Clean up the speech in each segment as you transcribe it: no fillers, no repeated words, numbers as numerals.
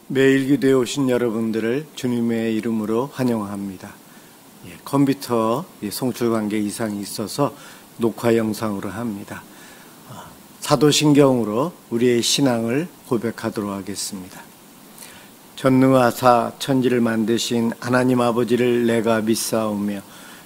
매일 기도에 오신 여러분들을 주님의 이름으로 환영합니다. 컴퓨터 송출 관계 이상이 있어서 녹화 영상으로 합니다. 사도신경으로 우리의 신앙을 고백하도록 하겠습니다. 전능하사 천지를 만드신 하나님 아버지를 내가 믿사오며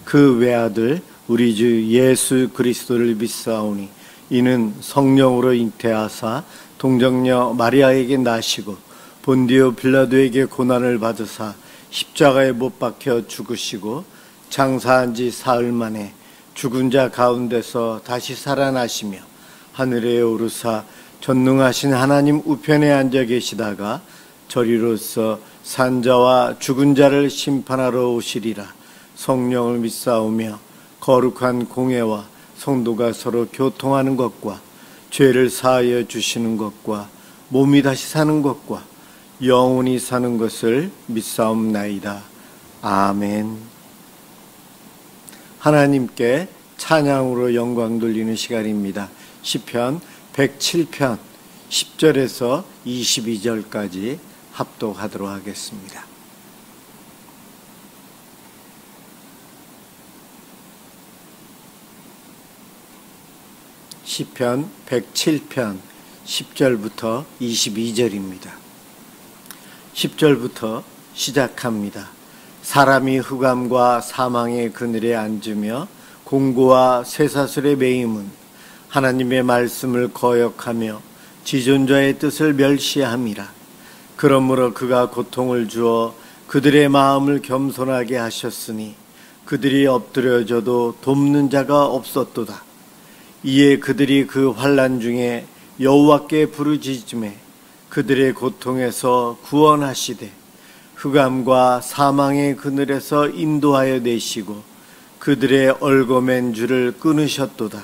그 외아들 우리 주 예수 그리스도를 믿사오니 이는 성령으로 잉태하사 동정녀 마리아에게 나시고 본디오 빌라도에게 고난을 받으사 십자가에 못 박혀 죽으시고 장사한 지 사흘 만에 죽은 자 가운데서 다시 살아나시며 하늘에 오르사 전능하신 하나님 우편에 앉아 계시다가 저리로서 산자와 죽은 자를 심판하러 오시리라. 성령을 믿사오며 거룩한 공회와 성도가 서로 교통하는 것과 죄를 사하여 주시는 것과 몸이 다시 사는 것과 영원히 사는 것을 믿사옵나이다. 아멘. 하나님께 찬양으로 영광 돌리는 시간입니다. 시편 107편 10절에서 22절까지 합독하도록 하겠습니다. 시편 107편 10절부터 22절입니다. 10절부터 시작합니다. 사람이 흑암과 사망의 그늘에 앉으며 공고와 쇠사슬에 매임은 하나님의 말씀을 거역하며 지존자의 뜻을 멸시함이라. 그러므로 그가 고통을 주어 그들의 마음을 겸손하게 하셨으니 그들이 엎드려져도 돕는 자가 없었도다. 이에 그들이 그 환난 중에 여호와께 부르짖음에 그들의 고통에서 구원하시되 흑암과 사망의 그늘에서 인도하여 내시고 그들의 얽어맨 줄을 끊으셨도다.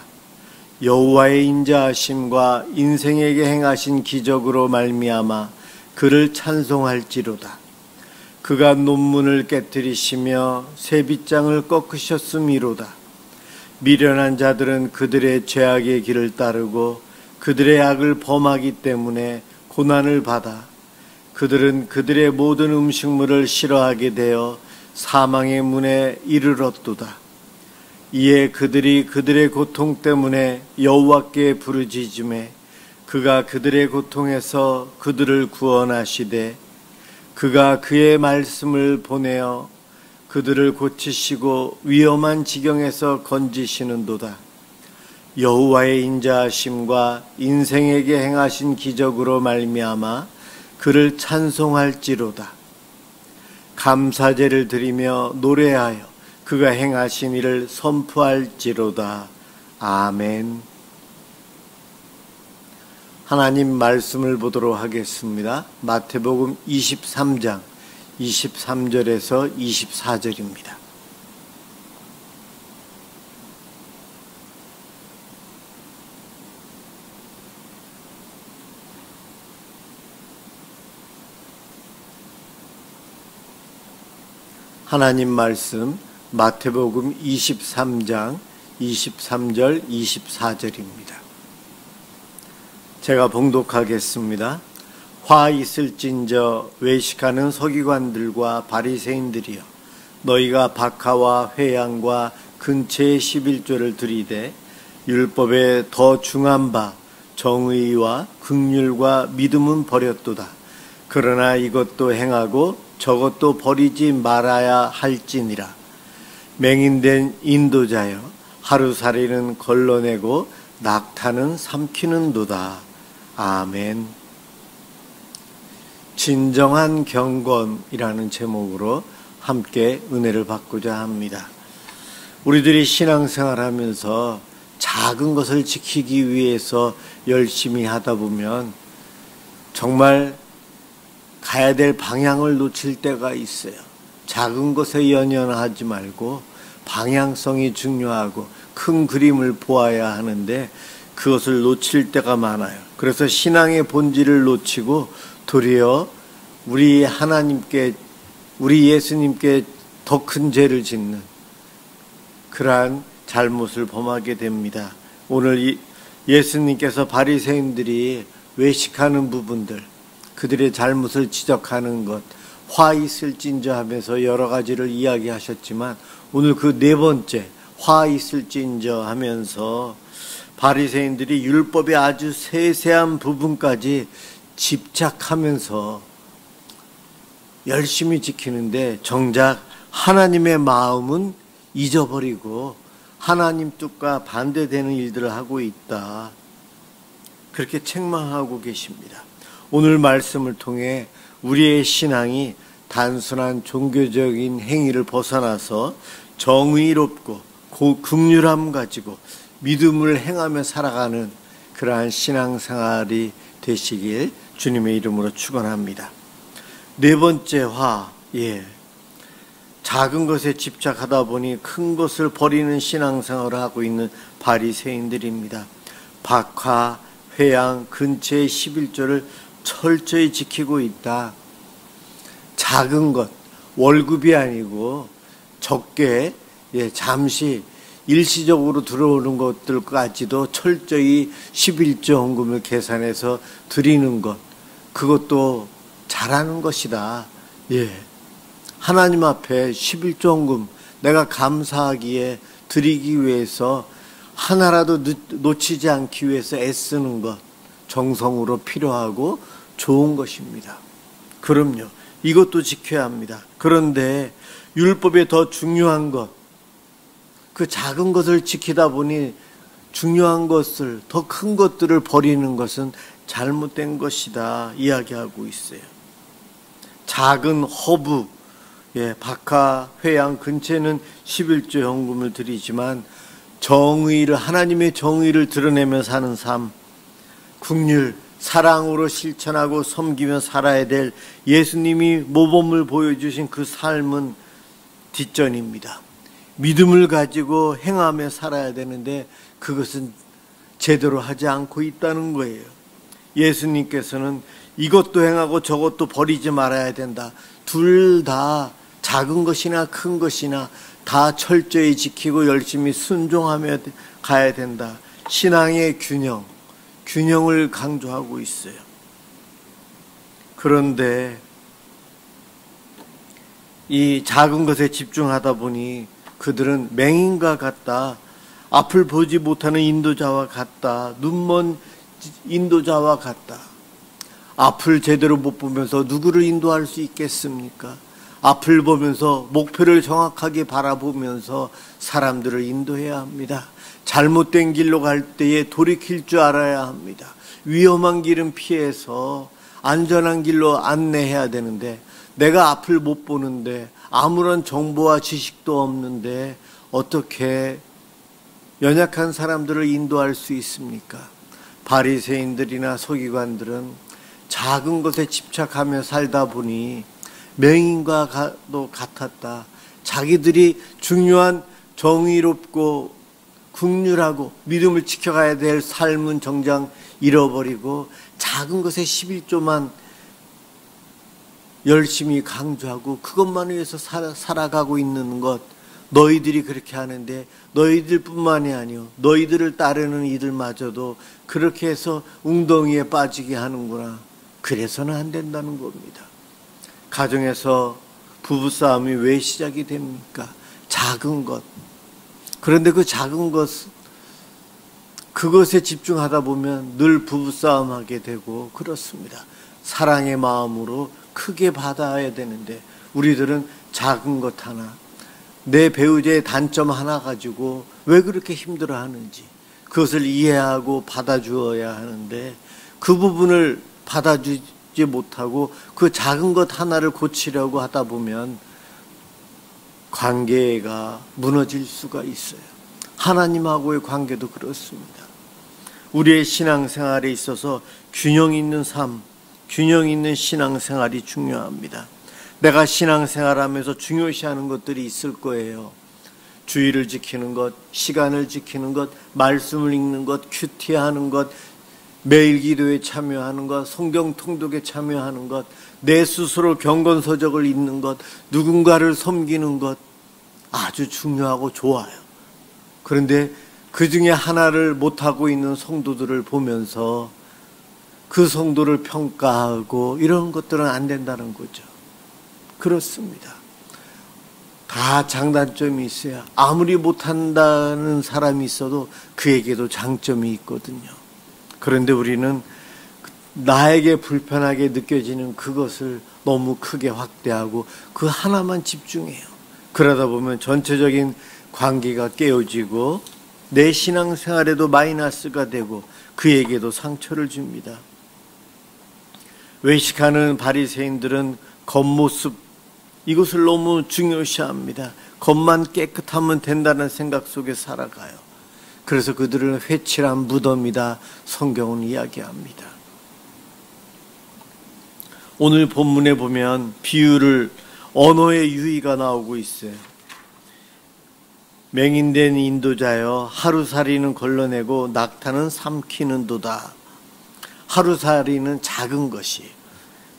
여호와의 인자하심과 인생에게 행하신 기적으로 말미암아 그를 찬송할지로다. 그가 논문을 깨뜨리시며 새 빗장을 꺾으셨음이로다. 미련한 자들은 그들의 죄악의 길을 따르고 그들의 악을 범하기 때문에 고난을 받아 그들은 그들의 모든 음식물을 싫어하게 되어 사망의 문에 이르렀도다. 이에 그들이 그들의 고통 때문에 여호와께 부르짖음에 그가 그들의 고통에서 그들을 구원하시되 그가 그의 말씀을 보내어 그들을 고치시고 위험한 지경에서 건지시는도다. 여호와의 인자하심과 인생에게 행하신 기적으로 말미암아 그를 찬송할지로다. 감사제를 드리며 노래하여 그가 행하신 일을 선포할지로다. 아멘. 하나님 말씀을 보도록 하겠습니다. 마태복음 23장 23절에서 24절입니다. 하나님 말씀 마태복음 23장 23절 24절입니다. 제가 봉독하겠습니다. 화 있을진저 외식하는 서기관들과 바리새인들이여, 너희가 박하와 회양과 근체의 11조를 들이되 율법에 더 중한 바 정의와 긍휼과 믿음은 버렸도다. 그러나 이것도 행하고 저것도 버리지 말아야 할지니라. 맹인된 인도자여, 하루살이는 걸러내고 낙타는 삼키는도다. 아멘. 진정한 경건이라는 제목으로 함께 은혜를 받고자 합니다. 우리들이 신앙생활하면서 작은 것을 지키기 위해서 열심히 하다 보면 정말 가야 될 방향을 놓칠 때가 있어요. 작은 것에 연연하지 말고 방향성이 중요하고 큰 그림을 보아야 하는데 그것을 놓칠 때가 많아요. 그래서 신앙의 본질을 놓치고 도리어 우리 하나님께, 우리 예수님께 더 큰 죄를 짓는 그러한 잘못을 범하게 됩니다. 오늘 예수님께서 바리새인들이 외식하는 부분들, 그들의 잘못을 지적하는 것, 화 있을진저 하면서 여러 가지를 이야기하셨지만 오늘 그 네 번째 화 있을진저 하면서 바리새인들이 율법의 아주 세세한 부분까지 집착하면서 열심히 지키는데 정작 하나님의 마음은 잊어버리고 하나님 뜻과 반대되는 일들을 하고 있다. 그렇게 책망하고 계십니다. 오늘 말씀을 통해 우리의 신앙이 단순한 종교적인 행위를 벗어나서 정의롭고 긍휼함 가지고 믿음을 행하며 살아가는 그러한 신앙생활이 되시길 주님의 이름으로 축원합니다. 네 번째 화, 작은 것에 집착하다 보니 큰 것을 버리는 신앙생활을 하고 있는 바리새인들입니다. 박화, 회양, 근처의 11조를 철저히 지키고 있다. 작은 것, 월급이 아니고 적게 잠시 일시적으로 들어오는 것들까지도 철저히 11조 헌금을 계산해서 드리는 것, 그것도 잘하는 것이다. 하나님 앞에 11조 헌금 내가 감사하기에 드리기 위해서 하나라도 놓치지 않기 위해서 애쓰는 것, 정성으로 필요하고 좋은 것입니다. 그럼요, 이것도 지켜야 합니다. 그런데 율법에 더 중요한 것, 그 작은 것을 지키다 보니 중요한 것을, 더 큰 것들을 버리는 것은 잘못된 것이다 이야기하고 있어요. 작은 허브, 박하, 회양 근처에는 11조 헌금을 드리지만 정의를, 하나님의 정의를 드러내며 사는 삶, 긍휼, 사랑으로 실천하고 섬기며 살아야 될 예수님이 모범을 보여주신 그 삶은 뒷전입니다. 믿음을 가지고 행하며 살아야 되는데 그것은 제대로 하지 않고 있다는 거예요. 예수님께서는 이것도 행하고 저것도 버리지 말아야 된다. 둘 다 작은 것이나 큰 것이나 다 철저히 지키고 열심히 순종하며 가야 된다. 신앙의 균형을 강조하고 있어요. 그런데 이 작은 것에 집중하다 보니 그들은 맹인과 같다. 앞을 보지 못하는 인도자와 같다. 눈먼 인도자와 같다. 앞을 제대로 못 보면서 누구를 인도할 수 있겠습니까? 앞을 보면서 목표를 정확하게 바라보면서 사람들을 인도해야 합니다. 잘못된 길로 갈 때에 돌이킬 줄 알아야 합니다. 위험한 길은 피해서 안전한 길로 안내해야 되는데 내가 앞을 못 보는데 아무런 정보와 지식도 없는데 어떻게 연약한 사람들을 인도할 수 있습니까? 바리새인들이나 서기관들은 작은 것에 집착하며 살다 보니 맹인과도 같았다. 자기들이 중요한 정의롭고 긍휼하고 믿음을 지켜가야 될 삶은 정작 잃어버리고 작은 것에 11조만 열심히 강조하고 그것만 위해서 살아가고 있는 것, 너희들이 그렇게 하는데 너희들뿐만이 아니요 너희들을 따르는 이들마저도 그렇게 해서 웅덩이에 빠지게 하는구나. 그래서는 안 된다는 겁니다. 가정에서 부부싸움이 왜 시작이 됩니까? 작은 것. 그런데 그 작은 것, 그것에 집중하다 보면 늘 부부싸움하게 되고 그렇습니다. 사랑의 마음으로 크게 받아야 되는데 우리들은 작은 것 하나, 내 배우자의 단점 하나 가지고 왜 그렇게 힘들어하는지 그것을 이해하고 받아주어야 하는데 그 부분을 받아주지 못하고 그 작은 것 하나를 고치려고 하다 보면 관계가 무너질 수가 있어요. 하나님하고의 관계도 그렇습니다. 우리의 신앙생활에 있어서 균형 있는 삶, 균형 있는 신앙생활이 중요합니다. 내가 신앙생활하면서 중요시하는 것들이 있을 거예요. 주의를 지키는 것, 시간을 지키는 것, 말씀을 읽는 것, 큐티하는 것, 매일 기도에 참여하는 것, 성경 통독에 참여하는 것, 내 스스로 경건서적을 읽는 것, 누군가를 섬기는 것 아주 중요하고 좋아요. 그런데 그 중에 하나를 못하고 있는 성도들을 보면서 그 성도를 평가하고 이런 것들은 안 된다는 거죠. 그렇습니다. 다 장단점이 있어야, 아무리 못한다는 사람이 있어도 그에게도 장점이 있거든요. 그런데 우리는 나에게 불편하게 느껴지는 그것을 너무 크게 확대하고 그 하나만 집중해요. 그러다 보면 전체적인 관계가 깨어지고 내 신앙생활에도 마이너스가 되고 그에게도 상처를 줍니다. 외식하는 바리새인들은 겉모습, 이것을 너무 중요시합니다. 겉만 깨끗하면 된다는 생각 속에 살아가요. 그래서 그들은 회칠한 무덤이다, 성경은 이야기합니다. 오늘 본문에 보면 비유를, 언어의 유의가 나오고 있어요. 맹인된 인도자여, 하루살이는 걸러내고 낙타는 삼키는도다. 하루살이는 작은 것이에요.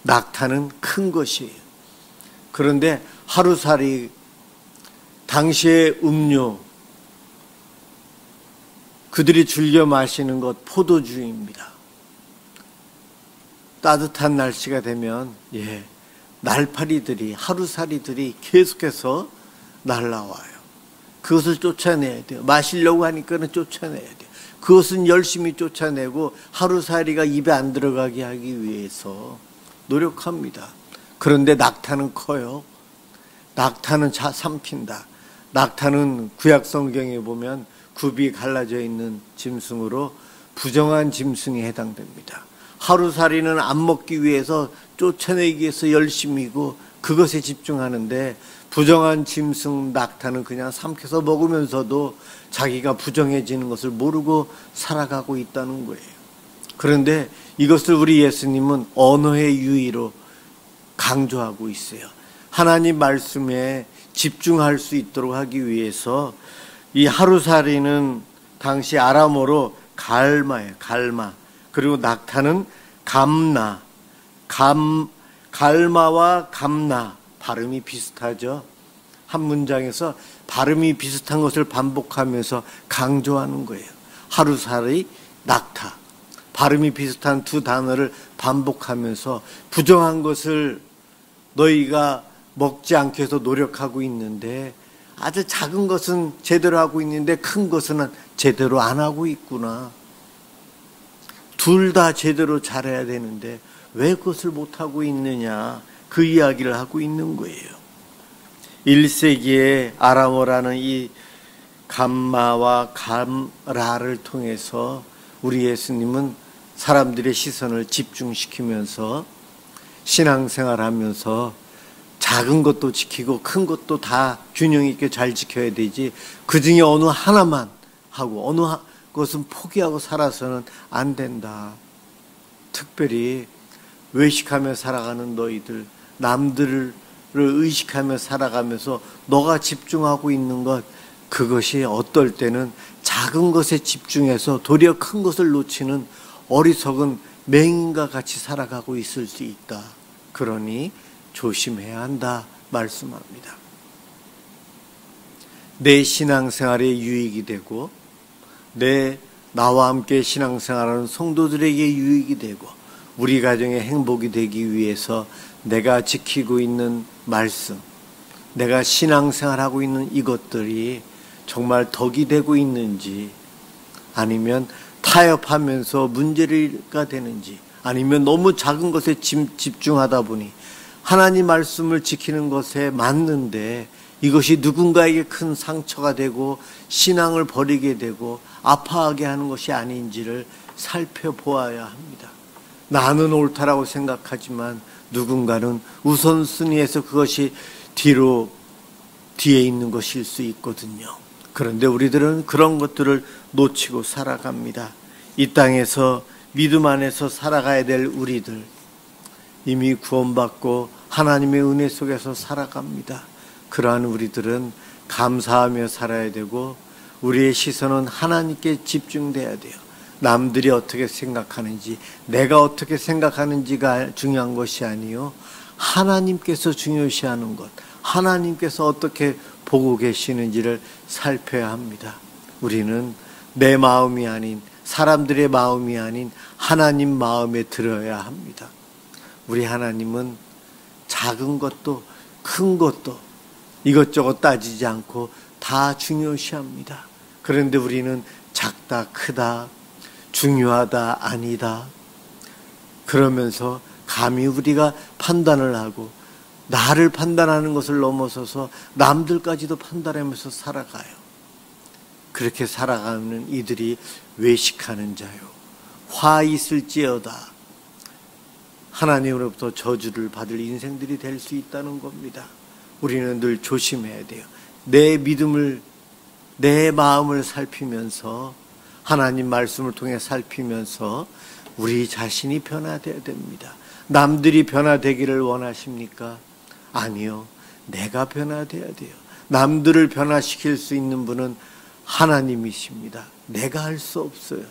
낙타는 큰 것이에요. 그런데 하루살이, 당시의 음료, 그들이 즐겨 마시는 것 포도주입니다. 따뜻한 날씨가 되면 날파리들이, 하루살이들이 계속해서 날아와요. 그것을 쫓아내야 돼요. 마시려고 하니까는 쫓아내야 돼요. 그것은 열심히 쫓아내고 하루살이가 입에 안 들어가게 하기 위해서 노력합니다. 그런데 낙타는 커요. 낙타는 삼킨다. 낙타는 구약 성경에 보면 굽이 갈라져 있는 짐승으로 부정한 짐승에 해당됩니다. 하루살이는 안 먹기 위해서, 쫓아내기 위해서 열심히고 그것에 집중하는데, 부정한 짐승 낙타는 그냥 삼켜서 먹으면서도 자기가 부정해지는 것을 모르고 살아가고 있다는 거예요. 그런데 이것을 우리 예수님은 언어의 유의로 강조하고 있어요. 하나님 말씀에 집중할 수 있도록 하기 위해서 이 하루살이는 당시 아람어로 갈마예요. 갈마. 그리고 낙타는 감나. 갈마와 감나 발음이 비슷하죠. 한 문장에서 발음이 비슷한 것을 반복하면서 강조하는 거예요. 하루살이, 낙타. 발음이 비슷한 두 단어를 반복하면서 부정한 것을 너희가 먹지 않게 해서 노력하고 있는데, 아주 작은 것은 제대로 하고 있는데 큰 것은 제대로 안 하고 있구나. 둘 다 제대로 잘해야 되는데 왜 그것을 못하고 있느냐, 그 이야기를 하고 있는 거예요. 1세기에 아람어라는 이 감마와 감라를 통해서 우리 예수님은 사람들의 시선을 집중시키면서 신앙생활하면서 작은 것도 지키고 큰 것도 다 균형 있게 잘 지켜야 되지, 그 중에 어느 하나만 하고 어느 것은 포기하고 살아서는 안 된다. 특별히 외식하며 살아가는 너희들, 남들을 의식하며 살아가면서 너가 집중하고 있는 것, 그것이 어떨 때는 작은 것에 집중해서 도리어 큰 것을 놓치는 어리석은 맹인과 같이 살아가고 있을 수 있다. 그러니 조심해야 한다 말씀합니다. 내 신앙생활에 유익이 되고 나와 함께 신앙생활하는 성도들에게 유익이 되고 우리 가정의 행복이 되기 위해서 내가 지키고 있는 말씀, 내가 신앙생활하고 있는 이것들이 정말 덕이 되고 있는지, 아니면 타협하면서 문제가 되는지, 아니면 너무 작은 것에 집중하다 보니 하나님 말씀을 지키는 것에 맞는데 이것이 누군가에게 큰 상처가 되고 신앙을 버리게 되고 아파하게 하는 것이 아닌지를 살펴보아야 합니다. 나는 옳다라고 생각하지만 누군가는 우선순위에서 그것이 뒤에 있는 것일 수 있거든요. 그런데 우리들은 그런 것들을 놓치고 살아갑니다. 이 땅에서 믿음 안에서 살아가야 될 우리들, 이미 구원받고 하나님의 은혜 속에서 살아갑니다. 그러한 우리들은 감사하며 살아야 되고 우리의 시선은 하나님께 집중돼야 돼요. 남들이 어떻게 생각하는지, 내가 어떻게 생각하는지가 중요한 것이 아니요, 하나님께서 중요시하는 것, 하나님께서 어떻게 보고 계시는지를 살펴야 합니다. 우리는 내 마음이 아닌 사람들의 마음이 아닌 하나님 마음에 들어야 합니다. 우리 하나님은 작은 것도 큰 것도 이것저것 따지지 않고 다 중요시합니다. 그런데 우리는 작다, 크다, 중요하다, 아니다 그러면서 감히 우리가 판단을 하고 나를 판단하는 것을 넘어서서 남들까지도 판단하면서 살아가요. 그렇게 살아가는 이들이 외식하는 자요, 화 있을지어다 하나님으로부터 저주를 받을 인생들이 될 수 있다는 겁니다. 우리는 늘 조심해야 돼요. 내 믿음을, 내 마음을 살피면서 하나님 말씀을 통해 살피면서 우리 자신이 변화되어야 됩니다. 남들이 변화되기를 원하십니까? 아니요. 내가 변화되어야 돼요. 남들을 변화시킬 수 있는 분은 하나님이십니다. 내가 할 수 없어요.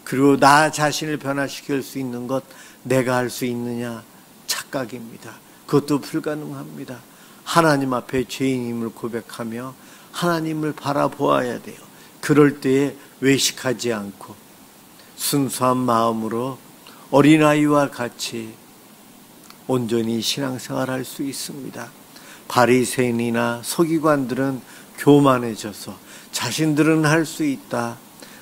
그리고 나 자신을 변화시킬 수 있는 것 내가 할 수 있느냐? 착각입니다. 그것도 불가능합니다. 하나님 앞에 죄인임을 고백하며 하나님을 바라보아야 돼요. 그럴 때에 외식하지 않고 순수한 마음으로 어린아이와 같이 온전히 신앙생활할 수 있습니다. 바리새인이나 서기관들은 교만해져서 자신들은 할 수 있다,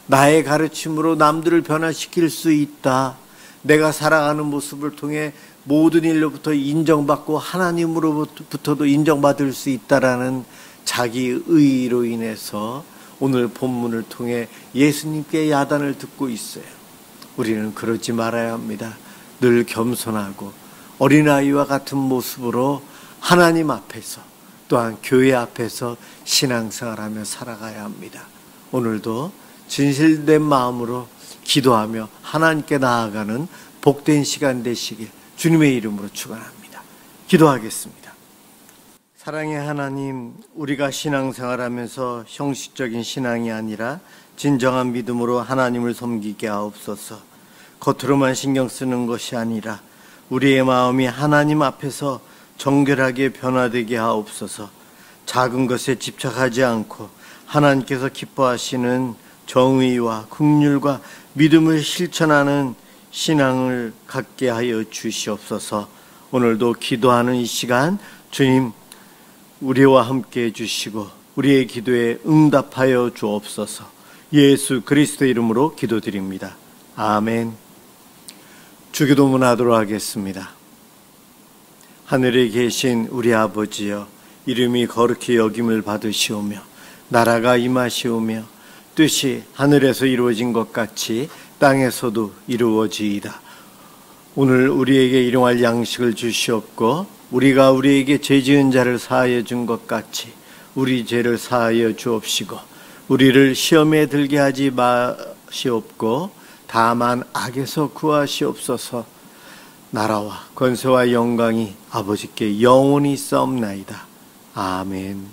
나의 가르침으로 남들을 변화시킬 수 있다, 내가 살아가는 모습을 통해 모든 일로부터 인정받고 하나님으로부터도 인정받을 수 있다라는 자기 의의로 인해서 오늘 본문을 통해 예수님께 야단을 듣고 있어요. 우리는 그러지 말아야 합니다. 늘 겸손하고 어린아이와 같은 모습으로 하나님 앞에서 또한 교회 앞에서 신앙생활하며 살아가야 합니다. 오늘도 진실된 마음으로 기도하며 하나님께 나아가는 복된 시간 되시길 주님의 이름으로 축원합니다. 기도하겠습니다. 사랑의 하나님, 우리가 신앙생활하면서 형식적인 신앙이 아니라 진정한 믿음으로 하나님을 섬기게 하옵소서. 겉으로만 신경 쓰는 것이 아니라 우리의 마음이 하나님 앞에서 정결하게 변화되게 하옵소서. 작은 것에 집착하지 않고 하나님께서 기뻐하시는 정의와 긍휼과 믿음을 실천하는 신앙을 갖게 하여 주시옵소서. 오늘도 기도하는 이 시간 주님 우리와 함께 해주시고 우리의 기도에 응답하여 주옵소서. 예수 그리스도 이름으로 기도드립니다. 아멘. 주기도문 하도록 하겠습니다. 하늘에 계신 우리 아버지여, 이름이 거룩히 여김을 받으시오며 나라가 임하시오며 뜻이 하늘에서 이루어진 것 같이 땅에서도 이루어지이다. 오늘 우리에게 일용할 양식을 주시옵고 우리가 우리에게 죄지은 자를 사하여 준 것 같이 우리 죄를 사하여 주옵시고 우리를 시험에 들게 하지 마시옵고 다만 악에서 구하시옵소서. 나라와 권세와 영광이 아버지께 영원히 있사옵나이다. 아멘.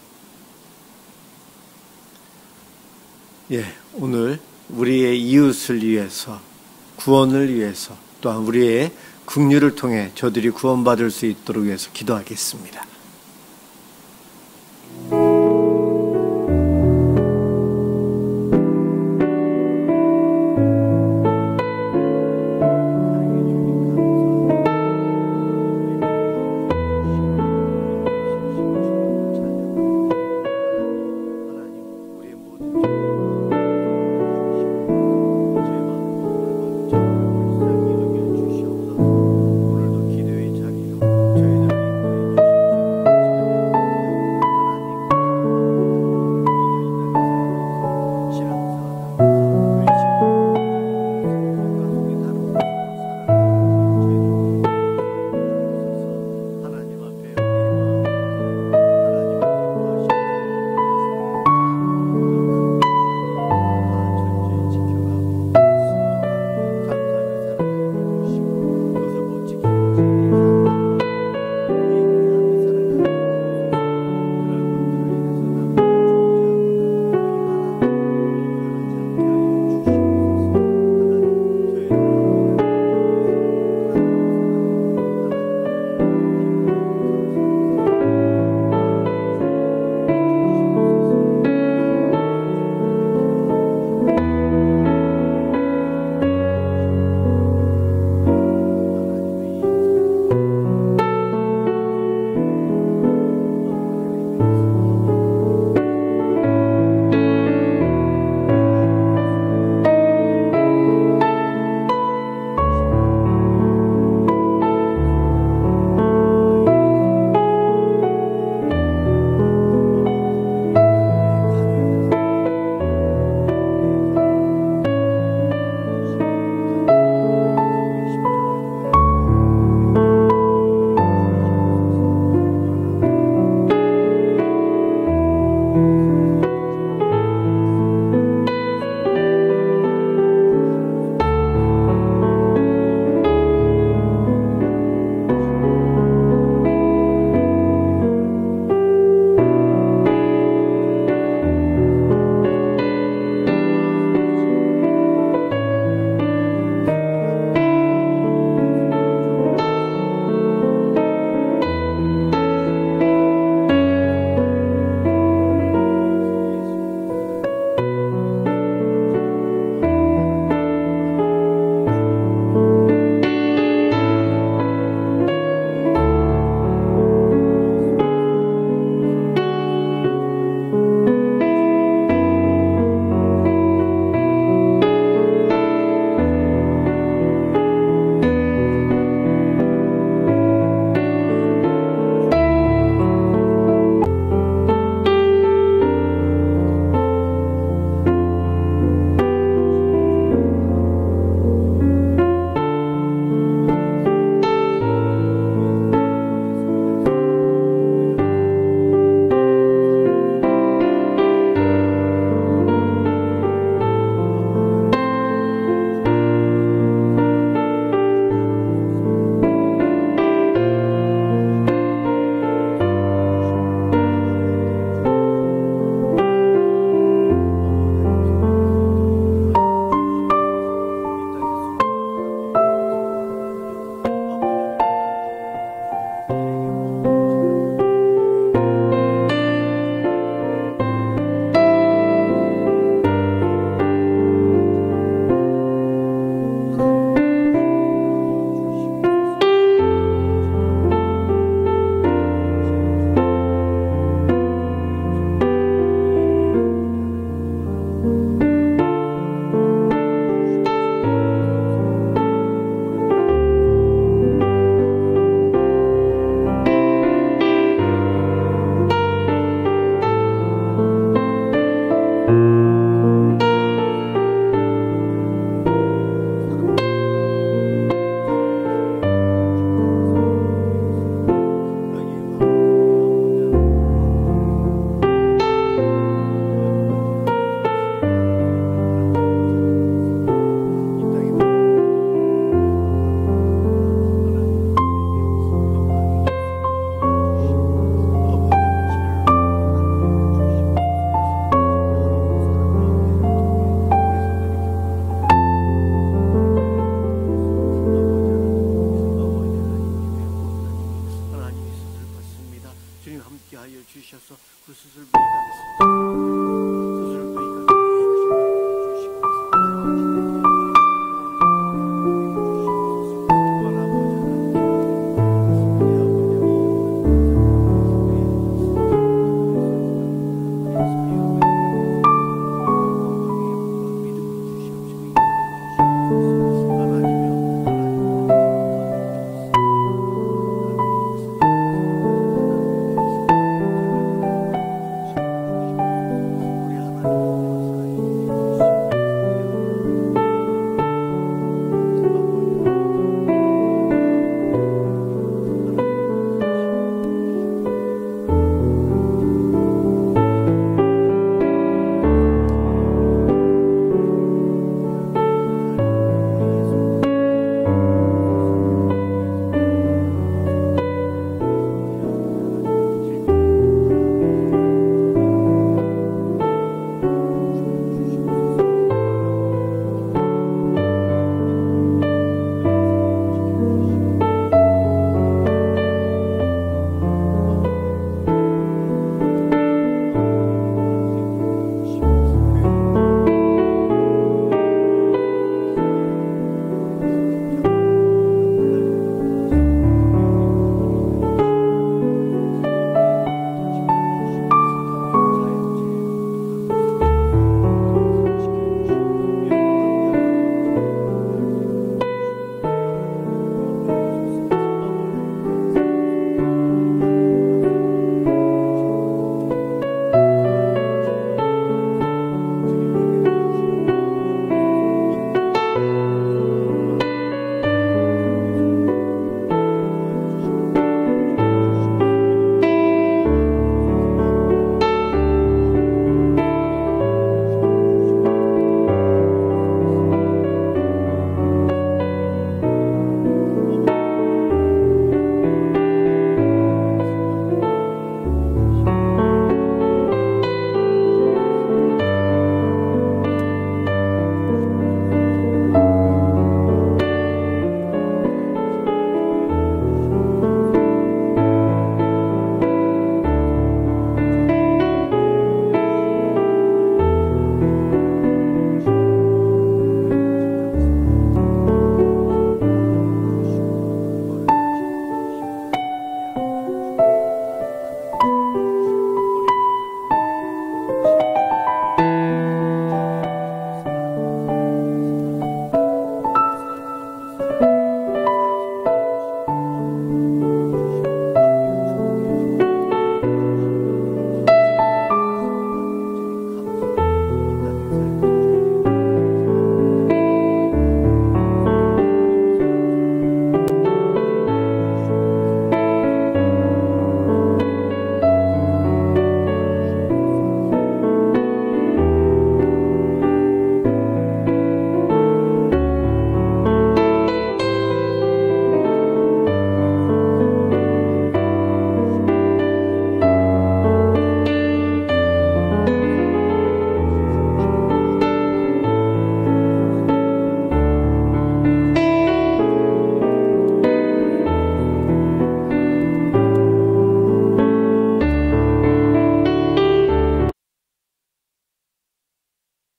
오늘 우리의 이웃을 위해서, 구원을 위해서, 또한 우리의 긍휼을 통해 저들이 구원받을 수 있도록 위해서 기도하겠습니다.